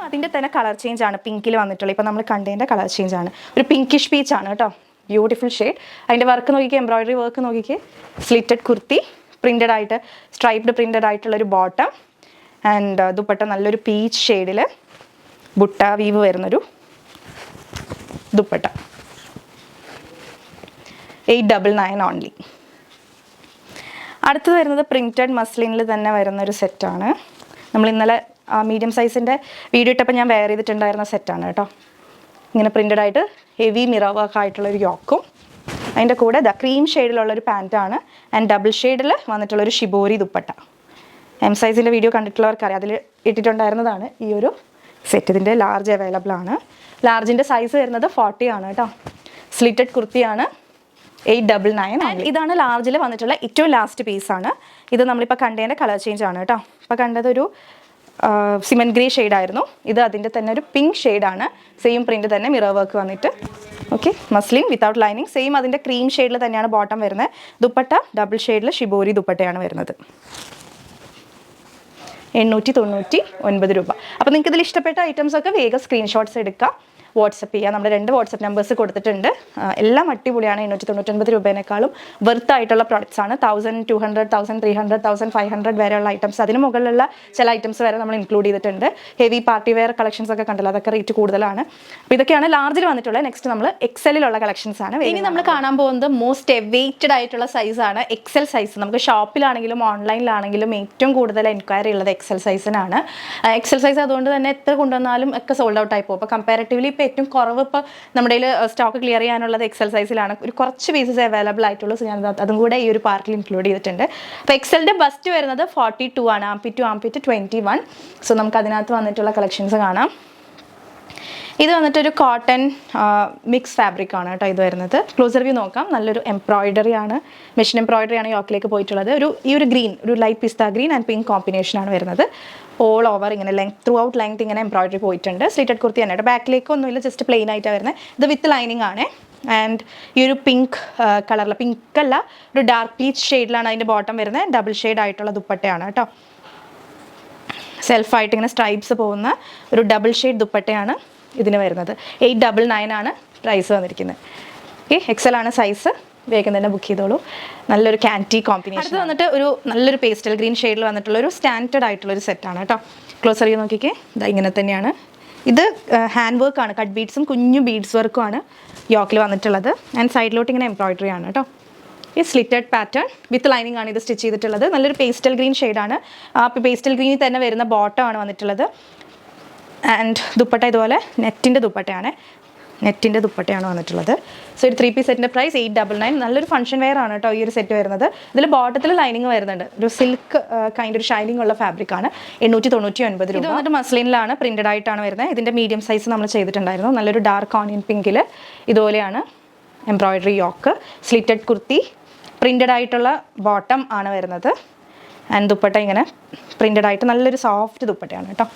S1: അതിൻ്റെ തന്നെ കളർ ചേഞ്ച് ആണ് പിങ്കിൽ വന്നിട്ടുള്ളത്. ഇപ്പോൾ നമ്മൾ കണ്ടതിൻ്റെ കളർ ചേഞ്ച് ആണ്. ഒരു പിങ്കിഷ് പീച്ചാണ് കേട്ടോ. Beautiful shade. അതിൻ്റെ വർക്ക് നോക്കിക്കേ, എംബ്രോയിഡറി വർക്ക് നോക്കിക്കേ. സ്ലിറ്റഡ് കുർത്തി പ്രിൻറ്റഡ് ആയിട്ട് സ്ട്രൈപ്ഡ് പ്രിൻറ്റഡ് ആയിട്ടുള്ളൊരു ബോട്ടം ആൻഡ് ദുപ്പട്ട നല്ലൊരു പീച്ച് ഷെയ്ഡിൽ ബുട്ട വീവ് വരുന്നൊരു ദുപ്പട്ട. 899 ഓൺലി. അടുത്തത് വരുന്നത് പ്രിൻറ്റഡ് മസ്ലിനിൽ തന്നെ വരുന്നൊരു സെറ്റാണ്. നമ്മൾ ഇന്നലെ മീഡിയം സൈസിൻ്റെ വീഡിയോ ഇട്ടപ്പോൾ ഞാൻ വെയർ ചെയ്തിട്ടുണ്ടായിരുന്ന സെറ്റാണ് കേട്ടോ. ഇങ്ങനെ പ്രിൻറ്റഡ് ആയിട്ട് ഹെവി മിറർ വർക്ക് ആയിട്ടുള്ളൊരു യോക്കും അതിൻ്റെ കൂടെ ക്രീം ഷെയ്ഡിലുള്ളൊരു പാൻറ്റാണ്. ആൻഡ് ഡബിൾ ഷെയ്ഡിൽ വന്നിട്ടുള്ളൊരു ഷിബോരി ദുപ്പട്ട. എം സൈസിൻ്റെ വീഡിയോ കണ്ടിട്ടുള്ളവർക്കറിയാം, അതിൽ ഇട്ടിട്ടുണ്ടായിരുന്നതാണ് ഈ ഒരു സെറ്റ്. ഇതിൻ്റെ ലാർജ് അവൈലബിൾ ആണ്. ലാർജിൻ്റെ സൈസ് വരുന്നത് 40 ആണ് കേട്ടോ. സ്ലിറ്റഡ് കുർത്തിയാണ്. 899. ആൻഡ് ഇതാണ് ലാർജിൽ വന്നിട്ടുള്ള ഏറ്റവും ലാസ്റ്റ് പീസാണ്. ഇത് നമ്മളിപ്പോൾ കണ്ടതിൻ്റെ കളർ ചേഞ്ച് ആണ് കേട്ടോ. ഇപ്പോൾ കണ്ടതൊരു സിമെൻറ്റ് ഗ്രേ ഷെയ്ഡായിരുന്നു. ഇത് അതിൻ്റെ തന്നെ ഒരു പിങ്ക് ഷെയ്ഡാണ്. സെയിം പ്രിൻറ്റ് തന്നെ മിറർ വർക്ക് വന്നിട്ട്. Okay. Muslin without lining. Same അതിൻ്റെ ക്രീം ഷെയ്ഡിൽ തന്നെയാണ് ബോട്ടം വരുന്നത്. ദുപ്പട്ട ഡബിൾ ഷെയ്ഡിൽ ഷിബോരി ദുപ്പട്ടയാണ് വരുന്നത്. 899 രൂപ. അപ്പോൾ നിങ്ങൾക്ക് ഇതിൽ ഇഷ്ടപ്പെട്ട ഐറ്റംസ് ഒക്കെ വേഗം സ്ക്രീൻഷോട്ട്സ് എടുക്കുക. വാട്സപ്പ് ചെയ്യുക. നമ്മുടെ 2 വാട്സപ്പ് നമ്പേഴ്സ് കൊടുത്തിട്ടുണ്ട്. എല്ലാം അടിപൊളിയാണ്. 899 രൂപേനേക്കാളും വെർത്ത് ആയിട്ടുള്ള പ്രോഡക്റ്റ്സ് ആണ്. 1200, 1300, 1500 വരെയുള്ള ഐറ്റംസ്, അതിന് മുകളിലുള്ള ചില ഐറ്റംസ് വരെ നമ്മൾ ഇൻക്ലൂഡ് ചെയ്തിട്ടുണ്ട്. ഹെവി പാർട്ടി വെയർ കളക്ഷൻസ് ഒക്കെ കണ്ടല്ലോ, അതൊക്കെ റേറ്റ് കൂടുതലാണ്. അപ്പോൾ ഇതൊക്കെയാണ് ലാർജിൽ വന്നിട്ടുള്ളത്. നെക്സ്റ്റ് നമ്മൾ എക്സലിലുള്ള കളക്ഷൻസ് ആണ്. ഇനി നമ്മൾ കാണാൻ പോകുന്നത് മോസ്റ്റ് എവൈറ്റഡ് ആയിട്ടുള്ള സൈസാണ് എക്സൽ സൈസ്. നമുക്ക് ഷോപ്പിലാണെങ്കിലും ഓൺലൈനിലാണെങ്കിലും ഏറ്റവും കൂടുതൽ എൻക്വയറി ഉള്ളത് എക്സൽ സൈസിനാണ്. എക്സൽ സൈസ് അതുകൊണ്ട് തന്നെ എത്ര കൊണ്ടുവന്നാലും ഒക്കെ സോൾഡ് ഔട്ട് ആയി പോകും. അപ്പോൾ കമ്പാരിറ്റീവ്ലി ഇപ്പോൾ ഏറ്റവും കുറവ് ഇപ്പോൾ നമ്മുടെ സ്റ്റോക്ക് ക്ലിയർ ചെയ്യാനുള്ളത് എക്സൽ സൈസിലാണ്. ഒരു കുറച്ച് പീസസ് അവൈലബിൾ ആയിട്ടുള്ളൂ. സോ ഞാൻ അതും കൂടെ ഈ ഒരു പാർട്ടിൽ ഇൻക്ലൂഡ് ചെയ്തിട്ടുണ്ട്. അപ്പോൾ എക്സലിൻ്റെ ബസ്റ്റ് വരുന്നത് 42 ആണ്, ആംപിറ്റ് 21. സോ നമുക്ക് അതിനകത്ത് വന്നിട്ടുള്ള കളക്ഷൻസ് കാണാം. ഇത് വന്നിട്ടൊരു കോട്ടൺ മിക്സ് ഫാബ്രിക് ആണ് കേട്ടോ ഇത് വരുന്നത്. ക്ലോസർ വ്യൂ നോക്കാം. നല്ലൊരു എംബ്രോയിഡറി ആണ്, മെഷീൻ എംബ്രോയിഡറി ആണ് യോക്കിലേക്ക് പോയിട്ടുള്ളത്. ഈ ഒരു ഗ്രീൻ, ഒരു light pista green and pink കോമ്പിനേഷനാണ് വരുന്നത്. ഓൾ ഓവർ ഇങ്ങനെ ത്രൂ ഔട്ട് ലെങ്ത് ഇങ്ങനെ എംബ്രോയിഡറി പോയിട്ടുണ്ട്. സ്ലിറ്റഡ് കുർത്തി തന്നെ കേട്ടോ. ബാക്കിലേക്ക് ഒന്നുമില്ല, ജസ്റ്റ് പ്ലെയിൻ ആയിട്ടാണ് വരുന്നത്. ഇത് വിത്ത് ലൈനിങ് ആണ്. ആൻഡ് ഈ ഒരു പിങ്ക് കളറിൽ, പിങ്ക് അല്ല ഒരു ഡാർക്ക് പീച്ച് ഷെയ്ഡിലാണ് അതിൻ്റെ ബോട്ടം വരുന്നത്. ഡബിൾ ഷെയ്ഡ് ആയിട്ടുള്ള ദുപ്പട്ടയാണ് കേട്ടോ. സെൽഫായിട്ട് ഇങ്ങനെ സ്ട്രൈപ്സ് പോകുന്ന ഒരു ഡബിൾ ഷെയ്ഡ് ദുപ്പട്ടയാണ് ഇതിന് വരുന്നത്. 899 ആണ് പ്രൈസ് വന്നിരിക്കുന്നത്. ഓക്കെ, എക്സൽ ആണ് സൈസ്. വേഗം തന്നെ ബുക്ക് ചെയ്തോളൂ. നല്ലൊരു ക്യാൻറ്റി കോമ്പിനേഷൻ. അടുത്ത് വന്നിട്ട് ഒരു നല്ലൊരു പേസ്റ്റൽ ഗ്രീൻ ഷെയ്ഡിൽ വന്നിട്ടുള്ള ഒരു സ്റ്റാൻഡേർഡ് ആയിട്ടുള്ളൊരു സെറ്റാണ് കേട്ടോ. ക്ലോസർ ചെയ്ത് നോക്കിക്കേ, ഇതാ ഇങ്ങനെ തന്നെയാണ്. ഇത് ഹാൻഡ് വർക്കാണ്, കട്ട് ബീഡ്സും കുഞ്ഞു ബീഡ്സ് വർക്കുമാണ് യോക്കിൽ വന്നിട്ടുള്ളത്. ആൻഡ് സൈഡിലോട്ട് ഇങ്ങനെ എംബ്രോയിഡറി ആണ് കേട്ടോ. ഈ സ്ലിറ്റഡ് പാറ്റേൺ വിത്ത് ലൈനിങ് ആണ് ഇത് സ്റ്റിച്ച് ചെയ്തിട്ടുള്ളത്. നല്ലൊരു പേസ്റ്റൽ ഗ്രീൻ ഷെയ്ഡാണ്. ആ പേസ്റ്റൽ ഗ്രീനിൽ തന്നെ വരുന്ന ബോട്ടം ആണ് വന്നിട്ടുള്ളത്. ആൻഡ് ദുപ്പട്ട ഇതുപോലെ നെറ്റിൻ്റെ ദുപ്പട്ടയാണ് വന്നിട്ടുള്ളത്. സോ ഒരു 3 പീസ് സെറ്റിൻ്റെ പ്രൈസ് 899. നല്ലൊരു ഫംഗ്ഷൻ വെയർ ആണ് കേട്ടോ ഈ ഒരു സെറ്റ് വരുന്നത്. ഇതിൽ ബോട്ടത്തിൽ ലൈനിങ് വരുന്നുണ്ട്. ഒരു സിൽക്ക് കൈൻഡ് ഒരു ഷൈനിങ് ഉള്ള ഫാബ്രിക് ആണ്. 899 രൂപ. ഇത് വന്നിട്ട് മസ്ലിനിലാണ്, പ്രിന്റഡ് ആയിട്ടാണ് വരുന്നത്. ഇതിൻ്റെ മീഡിയം സൈസ് നമ്മൾ ചെയ്തിട്ടുണ്ടായിരുന്നു. നല്ലൊരു ഡാർക്ക് ഓണിയൻ പിങ്കിൽ ഇതുപോലെയാണ് embroidery yoke. Slitted kurti, printed ആയിട്ടുള്ള ബോട്ടം ആണ് വരുന്നത്. ആൻഡ് ദുപ്പട്ട ഇങ്ങനെ പ്രിന്റഡ് ആയിട്ട് നല്ലൊരു സോഫ്റ്റ് ദുപ്പട്ടയാണ് കേട്ടോ.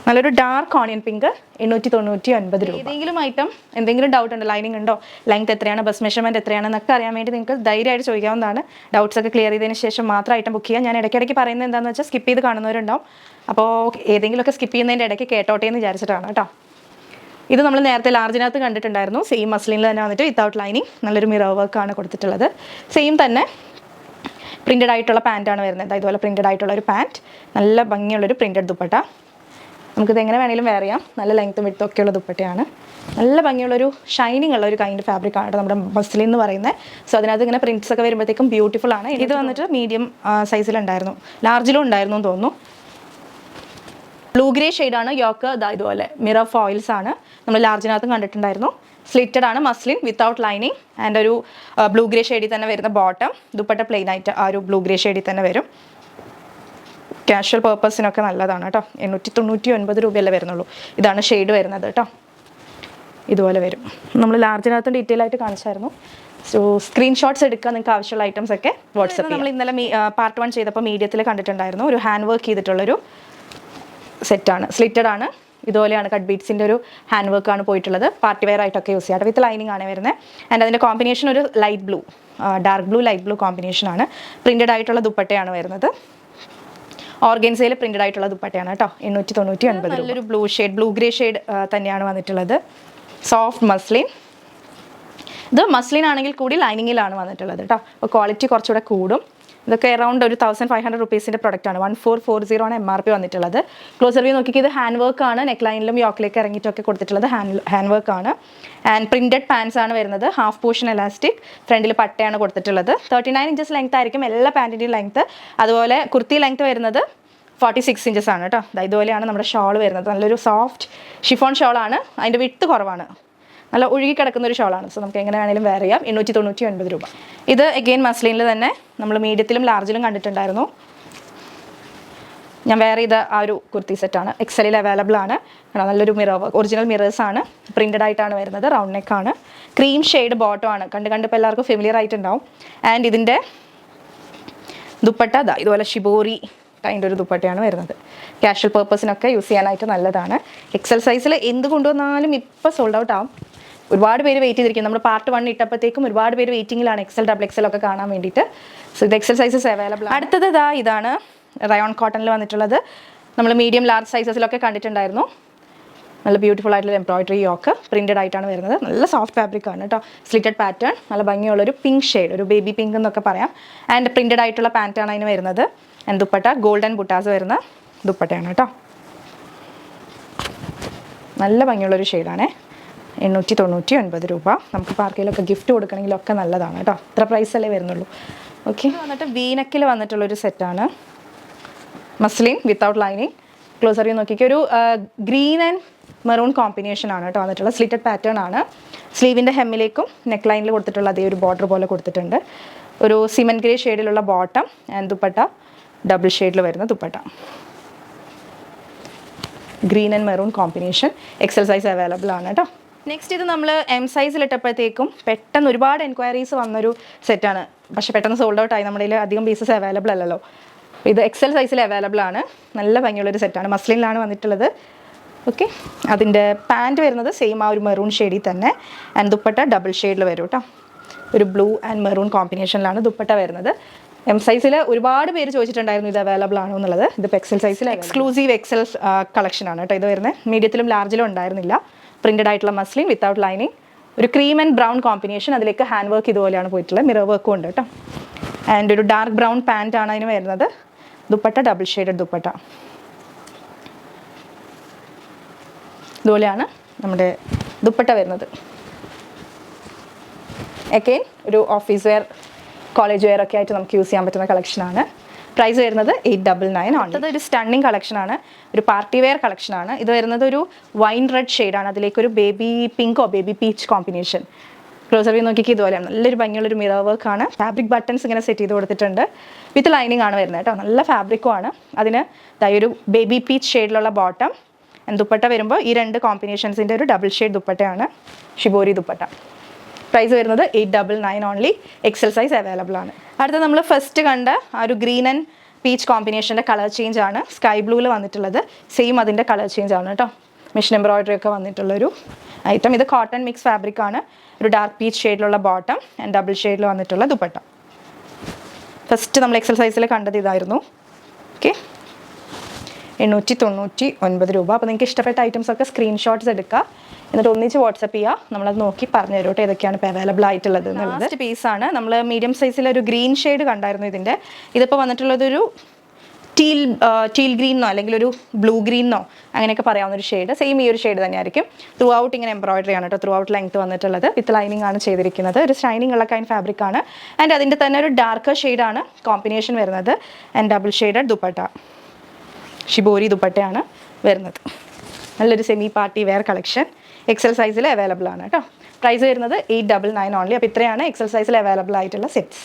S1: നല്ലൊരു ഡാർക്ക് ഓണിയൻ പിങ്ക്. 899 രൂപ. ഏതെങ്കിലും ഐറ്റം എന്തെങ്കിലും ഡൗട്ട് ഉണ്ടോ, ലൈനിങ് ഉണ്ടോ, ലെങ്ത് എത്രയാണ്, ബസ് മെഷർമെൻറ്റ് എത്രയാണെന്നൊക്കെ അറിയാൻ വേണ്ടി നിങ്ങൾക്ക് ധൈര്യമായിട്ട് ചോദിക്കാവുന്നതാണ്. ഡൗട്ട്സ് ഒക്കെ ക്ലിയർ ചെയ്തതിന് ശേഷം മാത്രം ഐറ്റം ബുക്ക് ചെയ്യുക. ഞാൻ ഇടയ്ക്കിടയ്ക്ക് പറയുന്നത് എന്താണെന്ന് വെച്ചാൽ സ്കിപ്പ് ചെയ്ത് കാണുന്നവരുണ്ടാവും. അപ്പോൾ ഏതെങ്കിലുമൊക്കെ സ്കിപ്പ് ചെയ്യുന്നതിൻ്റെ ഇടയ്ക്ക് കേട്ടോട്ടെ എന്ന് വിചാരിച്ചിട്ടാണ് കേട്ടോ. ഇത് നമ്മൾ നേരത്തെ ലാർജിനകത്ത് കണ്ടിട്ടുണ്ടായിരുന്നു. സെയിം മസ്ലിനിൽ തന്നെ വന്നിട്ട് വിത്തൗട്ട് ലൈനിങ് നല്ലൊരു മിറർ വർക്കാണ് കൊടുത്തിട്ടുള്ളത്. സെയിം തന്നെ പ്രിൻറ്റഡ് ആയിട്ടുള്ള പാൻറ്റാണ് വരുന്നത്. ഇതുപോലെ പ്രിൻറ്റഡ് ആയിട്ടുള്ള ഒരു പാൻറ്റ്, നല്ല ഭംഗിയുള്ളൊരു പ്രിൻറ്റഡ് ദുപ്പട്ട. നമുക്കിത് എങ്ങനെ വേണമെങ്കിലും വെയർ ചെയ്യാം. നല്ല ലെങ്ത്തും വിഡ്ത്തും ഒക്കെയുള്ള ദുപ്പട്ടയാണ്. നല്ല ഭംഗിയുള്ളൊരു ഷൈനിങ് ഉള്ള ഒരു കൈൻഡ് ഫാബ്രിക് ആണ് നമ്മുടെ മസ്ലിൻ എന്ന് പറയുന്നത്. സോ അതിനകത്ത് ഇങ്ങനെ പ്രിൻറ്റ്സ് ഒക്കെ വരുമ്പോഴത്തേക്കും ബ്യൂട്ടിഫുൾ ആണ്. ഇത് വന്നിട്ട് മീഡിയം സൈസിലുണ്ടായിരുന്നു, ലാർജിലും ഉണ്ടായിരുന്നു എന്ന് തോന്നുന്നു. ബ്ലൂ ഗ്രേ ഷെയ്ഡാണ് യോക്ക്. ഇതുപോലെ മിറർ ഫോയിൽസ് ആണ്, നമ്മൾ ലാർജിനകത്തും കണ്ടിട്ടുണ്ടായിരുന്നു. സ്ലിറ്റഡ് ആണ്, മസ്ലിൻ വിത്തൗട്ട് ലൈനിങ്. ആൻഡ് ഒരു ബ്ലൂ ഗ്രേ ഷെയ്ഡിൽ തന്നെ വരുന്ന ബോട്ടം. ദുപ്പട്ട പ്ലെയിൻ ആയിട്ട് ആ ഒരു ബ്ലൂ ഗ്രേ ഷെയ്ഡിൽ തന്നെ വരും. കാഷ്വൽ പേർപ്പസിനൊക്കെ നല്ലതാണ് കേട്ടോ. 899 രൂപയല്ലേ വരുന്നുള്ളൂ. ഇതാണ് ഷെയ്ഡ് വരുന്നത് കേട്ടോ. ഇതുപോലെ വരും. നമ്മൾ ലാർജിനകത്ത് ഡീറ്റെയിൽ ആയിട്ട് കാണിച്ചായിരുന്നു. സോ സ്ക്രീൻഷോട്ട്സ് എടുക്കാൻ നിങ്ങൾക്ക് ആവശ്യമുള്ള ഐറ്റംസ് ഒക്കെ വാട്സപ്പ്. നമ്മൾ ഇന്നലെ പാർട്ട് 1 ചെയ്തപ്പോൾ മീഡിയത്തിൽ കണ്ടിട്ടുണ്ടായിരുന്നു. ഒരു ഹാൻഡ് വർക്ക് ചെയ്തിട്ടുള്ളൊരു സെറ്റാണ്, സ്ലിറ്റഡ് ആണ്. ഇതുപോലെയാണ് കട്ട് ബീഡ്സിൻ്റെ ഒരു ഹാൻഡ് വർക്കാണ് പോയിട്ടുള്ളത്. പാർട്ടി വെയർ ആയിട്ടൊക്കെ യൂസ് ചെയ്യാം. വിത്ത് ലൈനിങ് ആണ് വരുന്നത്. ആൻഡ് അതിൻ്റെ കോമ്പിനേഷൻ ഒരു light blue, dark blue, light blue കോമ്പിനേഷനാണ്. പ്രിൻറ്റഡ് ആയിട്ടുള്ള ദുപ്പട്ടയാണ് വരുന്നത്. ഓർഗൻസയിൽ പ്രിൻറ്റഡ് ആയിട്ടുള്ള ദുപ്പട്ടയാണ് കേട്ടോ. 899. നല്ലൊരു blue shade, blue grey shade തന്നെയാണ് വന്നിട്ടുള്ളത്. Soft muslin. ഇത് മസ്ലിൻ ആണെങ്കിൽ കൂടി ലൈനിങ്ങിലാണ് വന്നിട്ടുള്ളത് കേട്ടോ. അപ്പോൾ ക്വാളിറ്റി കുറച്ചുകൂടെ കൂടും. ഇതൊക്കെ അറൗണ്ട് ഒരു 1500 റുപ്പീസിൻ്റെ പ്രൊഡക്റ്റാണ്. 1440 ആണ് MRP വന്നിട്ടുള്ളത്. ക്ലോസർ വ്യൂ നോക്കിയിട്ട് ഇത് ഹാൻഡ് വർക്കാണ്. നെക്ക് ലൈനിലും യോക്കിലേക്ക് ഇറങ്ങിയിട്ടൊക്കെ കൊടുത്തിട്ടുള്ളത് ഹാൻഡ് വർക്കാണ്. ആൻഡ് പ്രിൻറ്റഡ് പാൻസ് ആണ് വരുന്നത്. ഹാഫ് പോർഷൻ എലാസ്റ്റിക്, ഫ്രണ്ടിൽ പട്ടയാണ് കൊടുത്തിട്ടുള്ളത്. 39 ഇഞ്ചസ് ലെങ്ത് ആയിരിക്കും എല്ലാ പാൻറ്റിൻ്റെയും ലെങ്ത്ത്. അതുപോലെ കുർത്തി ലെങ്ത്ത് വരുന്നത് 46 ഇഞ്ചസ് ആണ് കേട്ടോ. ഇതുപോലെയാണ് നമ്മുടെ ഷോൾ വരുന്നത്. നല്ലൊരു സോഫ്റ്റ് ഷിഫോൺ ഷോളാണ്. അതിൻ്റെ വിഡ്ത്ത് കുറവാണ്, നല്ല ഒഴുകി കിടക്കുന്ന ഒരു ഷോളാണ്. സോ നമുക്ക് എങ്ങനെ വേണമെങ്കിലും വെയർ ചെയ്യാം. 899 രൂപ. ഇത് എഗെയിൻ മസ്ലിനിൽ തന്നെ നമ്മൾ മീഡിയത്തിലും ലാർജിലും കണ്ടിട്ടുണ്ടായിരുന്നു. ഞാൻ വെയർ ചെയ്ത ആ ഒരു കുർത്തി സെറ്റാണ്. എക്സലിൽ അവൈലബിൾ ആണ്. നല്ലൊരു മിറർ, ഒറിജിനൽ മിറേഴ്സ് ആണ്. പ്രിൻറ്റഡ് ആയിട്ടാണ് വരുന്നത്. റൗണ്ട് നെക്കാണ്. ക്രീം ഷെയ്ഡ് ബോട്ടം ആണ്. കണ്ടിപ്പോൾ എല്ലാവർക്കും ഫെമിലിയർ ആയിട്ടുണ്ടാവും. ആൻഡ് ഇതിൻ്റെ ദുപ്പട്ട ഇതുപോലെ ഷിബോറി കൈൻഡ് ഒരു ദുപ്പട്ടയാണ് വരുന്നത്. കാഷ്വൽ പേർപ്പസിനൊക്കെ യൂസ് ചെയ്യാനായിട്ട് നല്ലതാണ്. എക്സൽ സൈസിൽ എന്ത് കൊണ്ടുവന്നാലും ഇപ്പോൾ സോൾഡ് ഔട്ട് ആവും. ഒരുപാട് പേര് വെയിറ്റ് ചെയ്തിരിക്കും. നമ്മൾ പാർട്ട് 1 ഇട്ടപ്പോഴത്തേക്കും ഒരുപാട് പേര് വെയിറ്റിങ്ങിലാണ് XL, XXL ഒക്കെ കാണാൻ വേണ്ടിയിട്ട്. സോ ഇത് എക്സൽ സൈസസ് അവൈലബിൾ ആണ്. അടുത്തത് ഇതാണ് റയോൺ കോട്ടണിൽ വന്നിട്ടുള്ളത്. നമ്മൾ മീഡിയം ലാർജ് സൈസസിലൊക്കെ കണ്ടിട്ടുണ്ടായിരുന്നു. നല്ല ബ്യൂട്ടിഫുൾ ആയിട്ടുള്ള എംബ്രോയിഡറി യോക്ക് പ്രിൻറ്റഡ് ആയിട്ടാണ് വരുന്നത്. നല്ല സോഫ്റ്റ് ഫാബ്രിക് ആണ് കേട്ടോ. സ്ലിറ്റഡ് പാറ്റേൺ, നല്ല ഭംഗിയുള്ളൊരു പിങ്ക് ഷെയ്ഡ്, ഒരു ബേബി പിങ്ക് എന്നൊക്കെ പറയാം. ആൻഡ് പ്രിൻറ്റഡ് ആയിട്ടുള്ള പാൻറ്റാണ് അതിന് വരുന്നത്. ആൻഡ് ദുപ്പട്ട ഗോൾഡൻ ബുട്ടാസ് വരുന്ന ദുപ്പട്ടയാണ് കേട്ടോ. നല്ല ഭംഗിയുള്ളൊരു ഷെയ്ഡാണ്. 899 രൂപ. നമുക്ക് പാർക്കിലൊക്കെ ഗിഫ്റ്റ് കൊടുക്കണമെങ്കിലൊക്കെ നല്ലതാണ് കേട്ടോ. ഇത്ര പ്രൈസല്ലേ വരുന്നുള്ളൂ. ഓക്കെ, വന്നിട്ട് വീനക്കിൽ വന്നിട്ടുള്ളൊരു സെറ്റാണ്. Muslin without lining. Closer view നോക്കിക്കുക. ഒരു ഗ്രീൻ ആൻഡ് മെറൂൺ കോമ്പിനേഷൻ ആണ് കേട്ടോ വന്നിട്ടുള്ള. സ്ലിറ്റഡ് പാറ്റേൺ ആണ്. സ്ലീവിൻ്റെ ഹെമ്മിലേക്കും നെക്ക് ലൈനിൽ കൊടുത്തിട്ടുള്ള അതേ ഒരു ബോർഡർ പോലെ കൊടുത്തിട്ടുണ്ട്. ഒരു സിമൻറ്റ് ഗ്രേ ഷെയ്ഡിലുള്ള ബോട്ടം ആൻഡ് ദുപ്പട്ട ഡബിൾ ഷെയ്ഡിൽ വരുന്ന dupatta. Green and maroon combination. XL size available ആണ് കേട്ടോ. നെക്സ്റ്റ് ഇത് നമ്മൾ എം സൈസിലിട്ടപ്പോഴത്തേക്കും പെട്ടെന്ന് ഒരുപാട് എൻക്വയറീസ് വന്നൊരു സെറ്റാണ്. പക്ഷേ പെട്ടെന്ന് സോൾഡ് ഔട്ട് ആയി. നമ്മുടെ കയ്യിൽ അധികം പീസസ് അവൈലബിൾ അല്ലല്ലോ. ഇത് എക്സൽ സൈസിൽ അവൈലബിൾ ആണ്. നല്ല ഭംഗിയുള്ളൊരു സെറ്റാണ്. മസ്ലിനിലാണ് വന്നിട്ടുള്ളത്. ഓക്കെ, അതിൻ്റെ പാൻറ്റ് വരുന്നത് സെയിം ആ ഒരു മെറൂൺ ഷെയ്ഡിൽ തന്നെ. ആൻഡ് ദുപ്പട്ട ഡബിൾ ഷെയ്ഡിൽ വരും കേട്ടോ. ഒരു ബ്ലൂ ആൻഡ് മെറൂൺ കോമ്പിനേഷനിലാണ് ദുപ്പട്ട വരുന്നത്. എം സൈസിൽ ഒരുപാട് പേര് ചോദിച്ചിട്ടുണ്ടായിരുന്നു ഇത് അവൈലബിൾ ആണോ എന്നുള്ളത്. ഇതിപ്പോൾ എക്സൽ സൈസിൽ എക്സ്ക്ലൂസീവ് എക്സൽ കളക്ഷനാണ് കേട്ടോ ഇത് വരുന്നത്. മീഡിയത്തിലും ലാർജിലും ഉണ്ടായിരുന്നില്ല. പ്രിൻറ്റഡ് ആയിട്ടുള്ള മസ്ലിൻ വിത്തൗട്ട് ലൈനിങ്. ഒരു ക്രീം ആൻഡ് ബ്രൗൺ കോമ്പിനേഷൻ. അതിലേക്ക് ഹാൻഡ് വർക്ക് ഇതുപോലെയാണ് പോയിട്ടുള്ളത്. മിറർ വർക്കും ഉണ്ട് കേട്ടോ. ആൻഡ് ഒരു ഡാർക്ക് ബ്രൗൺ പാൻറ്റാണ് അതിന് വരുന്നത്. Dupatta double shaded dupatta. ഇതുപോലെയാണ് നമ്മുടെ ദുപ്പട്ട വരുന്നത്. അഗെയിൻ ഒരു ഓഫീസ് വെയർ, കോളേജ് വെയർ ഒക്കെ ആയിട്ട് നമുക്ക് യൂസ് ചെയ്യാൻ പറ്റുന്ന കളക്ഷനാണ്. പ്രൈസ് വരുന്നത് 899 ആണ്. അടുത്തത് ഒരു സ്റ്റണ്ണിങ് കളക്ഷനാണ്. ഒരു പാർട്ടി വെയർ കളക്ഷനാണ്. ഇത് വരുന്നത് ഒരു വൈൻ റെഡ് ഷെയ്ഡാണ്. അതിലേക്കൊരു ബേബി പിങ്കോ baby peach combination. Closer view നോക്കിക്ക് ഇതുപോലെയാണ്. നല്ലൊരു ഭംഗിയുള്ളൊരു മിറർ വർക്കാണ്. ഫാബ്രിക് ബട്ടൺസ് ഇങ്ങനെ സെറ്റ് ചെയ്ത് കൊടുത്തിട്ടുണ്ട്. വിത്ത് ലൈനിങ് ആണ് വരുന്നത് കേട്ടോ. നല്ല ഫാബ്രിക്കും ആണ്. അതിന് ഒരു ബേബി പീച്ച് ഷെയ്ഡിലുള്ള ബോട്ടം. ദുപ്പട്ട വരുമ്പോൾ ഈ രണ്ട് കോമ്പിനേഷൻസിൻ്റെ ഒരു ഡബിൾ ഷെയ്ഡ് ദുപ്പട്ടയാണ്. ഷിബോരി ദുപ്പട്ട. പ്രൈസ് വരുന്നത് 899 ഓൺലി. എക്സൽ സൈസ് അവൈലബിൾ ആണ്. അടുത്ത നമ്മൾ ഫസ്റ്റ് കണ്ട ആ ഒരു ഗ്രീൻ ആൻഡ് പീച്ച് കോമ്പിനേഷൻ്റെ കളർ ചേഞ്ച് ആണ്. സ്കൈ ബ്ലൂവിൽ വന്നിട്ടുള്ളത്. സെയിം അതിൻ്റെ കളർ ചേഞ്ച് ആണ് കേട്ടോ. മെഷീൻ എംബ്രോയിഡറി ഒക്കെ വന്നിട്ടുള്ളൊരു ഐറ്റം. ഇത് കോട്ടൺ മിക്സ് ഫാബ്രിക് ആണ്. ഒരു ഡാർക്ക് പീച്ച് ഷെയ്ഡിലുള്ള ബോട്ടം ആൻഡ് ഡബിൾ ഷെയ്ഡിൽ വന്നിട്ടുള്ള ദുപ്പട്ട. ഫസ്റ്റ് നമ്മൾ എക്സൽ സൈസിൽ കണ്ടത് ഇതായിരുന്നു. ഓക്കെ, 899 രൂപ. അപ്പോൾ നിങ്ങൾക്ക് ഇഷ്ടപ്പെട്ട ഐറ്റംസ് ഒക്കെ സ്ക്രീൻഷോട്ട്സ് എടുക്കുക. എന്നിട്ട് ഒന്നിച്ച് വാട്സപ്പ് ചെയ്യുക. നമ്മളത് നോക്കി പറഞ്ഞു തരും കേട്ടോ ഏതൊക്കെയാണ് ഇപ്പോൾ അവൈലബിൾ ആയിട്ടുള്ളത് എന്നുള്ളത്. ലാസ്റ്റ് പീസാണ്. നമ്മൾ മീഡിയം സൈസിലൊരു ഗ്രീൻ ഷെയ്ഡ് കണ്ടായിരുന്നു ഇതിൻ്റെ. ഇതിപ്പോൾ വന്നിട്ടുള്ളതൊരു ടീൽ ഗ്രീനോ അല്ലെങ്കിൽ ഒരു ബ്ലൂ ഗ്രീനോ അങ്ങനെയൊക്കെ പറയാവുന്ന ഒരു ഷെയ്ഡ്. സെയിം ഈ ഒരു ഷെയ്ഡ് തന്നെയായിരിക്കും. ത്രൂ ഔട്ട് ഇങ്ങനെ എംബ്രോയിഡറി ആണ് കേട്ടോ. ത്രൂ ഔട്ട് ലെങ്ത് വന്നിട്ടുള്ളത്. വിത്ത് ലൈനിങ് ആണ് ചെയ്തിരിക്കുന്നത്. ഒരു ഷൈനിങ് ഉള്ള കൈൻഡ് ഫാബ്രിക് ആണ്. ആൻഡ് അതിൻ്റെ തന്നെ ഒരു ഡാർക്കർ ഷെയ്ഡാണ് കോമ്പിനേഷൻ വരുന്നത്. And double shaded dupatta. Shibori ദുപ്പട്ടയാണ് വരുന്നത്. നല്ലൊരു semi party wear collection. XL സൈസിൽ അവൈലബിൾ ആണ് കേട്ടോ. പ്രൈസ് വരുന്നത് 899 ഓൺലി. അപ്പോൾ ഇത്രയാണ് എക്സൽ സൈസിൽ അവൈലബിൾ ആയിട്ടുള്ള സെറ്റ്സ്.